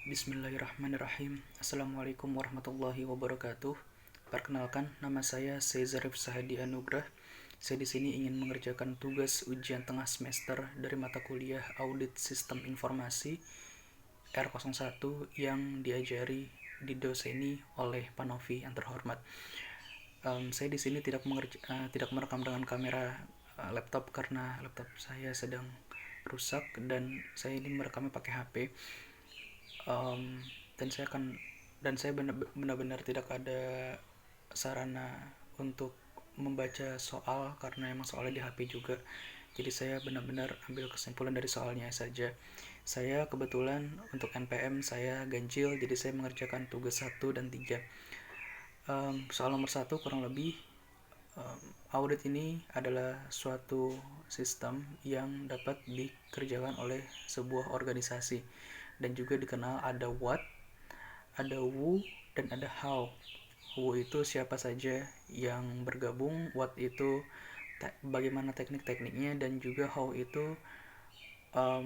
Bismillahirrahmanirrahim. Assalamualaikum warahmatullahi wabarakatuh. Perkenalkan, nama saya Cesar Sahadi Anugrah. Saya di sini ingin mengerjakan tugas ujian tengah semester dari mata kuliah Audit Sistem Informasi R01 yang diajari didoseni oleh Pak Novi yang terhormat. Saya di sini tidak merekam dengan kamera laptop karena laptop saya sedang rusak dan saya ini merekamnya pakai HP. um, dan saya benar-benar tidak ada sarana untuk membaca soal karena emang soalnya di HP juga. Jadi saya benar-benar ambil kesimpulan dari soalnya saja. Saya kebetulan untuk NPM saya ganjil, jadi saya mengerjakan tugas 1 dan 3. Soal nomor 1 kurang lebih, audit ini adalah suatu sistem yang dapat dikerjakan oleh sebuah organisasi dan juga dikenal ada what, ada who, dan ada how. Who itu siapa saja yang bergabung, what itu bagaimana teknik-tekniknya, dan juga how itu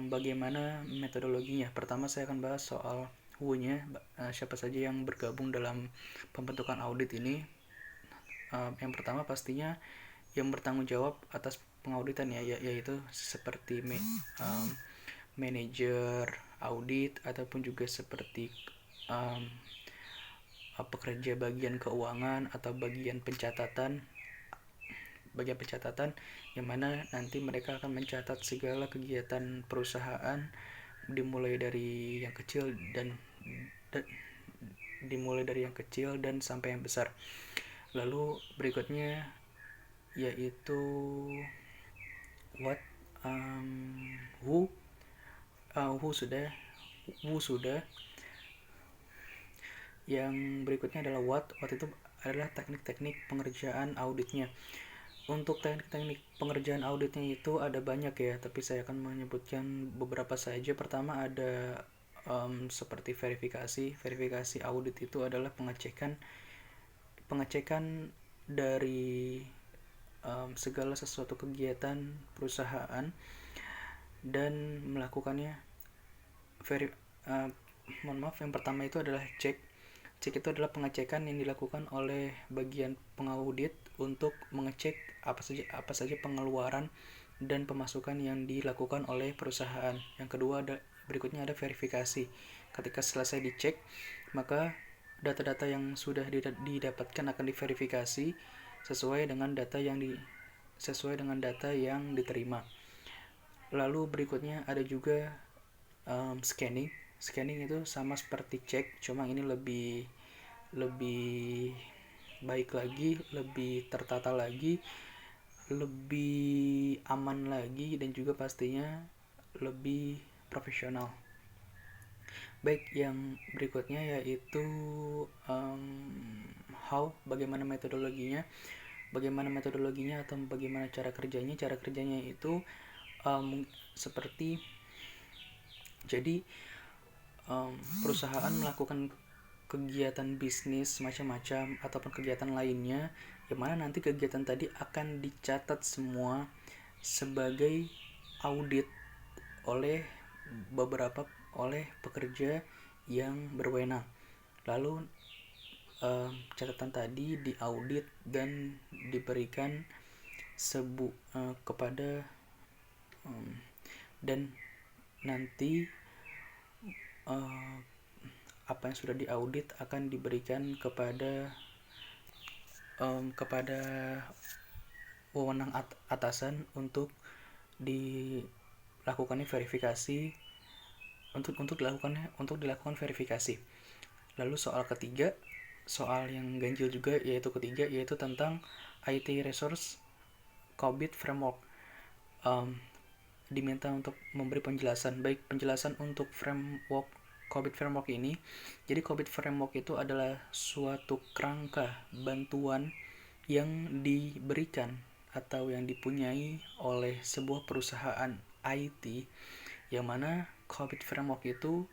bagaimana metodologinya. Pertama saya akan bahas soal who-nya, siapa saja yang bergabung dalam pembentukan audit ini. Yang pertama pastinya yang bertanggung jawab atas pengauditan yaitu seperti manajer audit ataupun juga seperti um, pekerja bagian keuangan atau bagian pencatatan yang mana nanti mereka akan mencatat segala kegiatan perusahaan dimulai dari yang kecil dan sampai yang besar. Lalu berikutnya yaitu what, who, who sudah. Yang berikutnya adalah what itu adalah teknik-teknik pengerjaan auditnya. Untuk teknik-teknik pengerjaan auditnya itu ada banyak ya, tapi saya akan menyebutkan beberapa saja. Pertama ada seperti verifikasi audit itu adalah pengecekan dari segala sesuatu kegiatan perusahaan dan melakukannya yang pertama itu adalah cek itu adalah pengecekan yang dilakukan oleh bagian pengaudit untuk mengecek apa saja pengeluaran dan pemasukan yang dilakukan oleh perusahaan. Yang kedua berikutnya ada verifikasi. Ketika selesai dicek, maka data-data yang sudah didapatkan akan diverifikasi sesuai dengan data yang diterima. Lalu berikutnya ada juga scanning. Scanning itu sama seperti cek, cuma ini lebih baik lagi, lebih tertata lagi, lebih aman lagi, dan juga pastinya lebih profesional. Baik, yang berikutnya yaitu how, bagaimana metodologinya atau bagaimana cara kerjanya itu seperti jadi perusahaan melakukan kegiatan bisnis macam-macam ataupun kegiatan lainnya yang mana nanti kegiatan tadi akan dicatat semua sebagai audit oleh pekerja yang berwenang. Lalu catatan tadi diaudit dan diberikan kepada dan nanti apa yang sudah diaudit akan diberikan kepada wewenang atasan untuk dilakukannya verifikasi untuk dilakukan verifikasi. Lalu soal yang ganjil juga yaitu tentang IT Resource COBIT Framework. Diminta untuk memberi penjelasan untuk framework COBIT Framework ini. Jadi COBIT Framework itu adalah suatu kerangka bantuan yang diberikan atau yang dipunyai oleh sebuah perusahaan IT yang mana COBIT Framework itu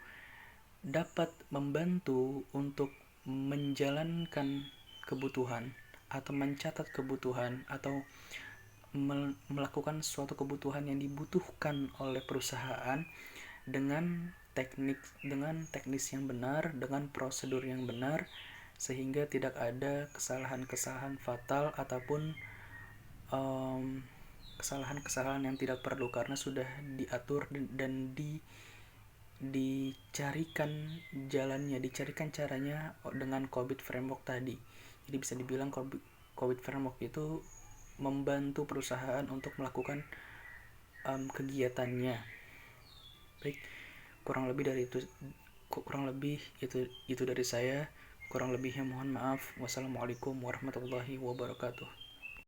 dapat membantu untuk menjalankan kebutuhan atau mencatat kebutuhan atau melakukan suatu kebutuhan yang dibutuhkan oleh perusahaan dengan teknis yang benar, dengan prosedur yang benar, sehingga tidak ada kesalahan-kesalahan fatal ataupun kesalahan-kesalahan yang tidak perlu, karena sudah diatur dan dicarikan jalannya, dicarikan caranya dengan COVID framework tadi. Jadi bisa dibilang COVID framework itu membantu perusahaan untuk melakukan kegiatannya. Baik, kurang lebih itu dari saya. Kurang lebihnya mohon maaf. Wassalamualaikum warahmatullahi wabarakatuh.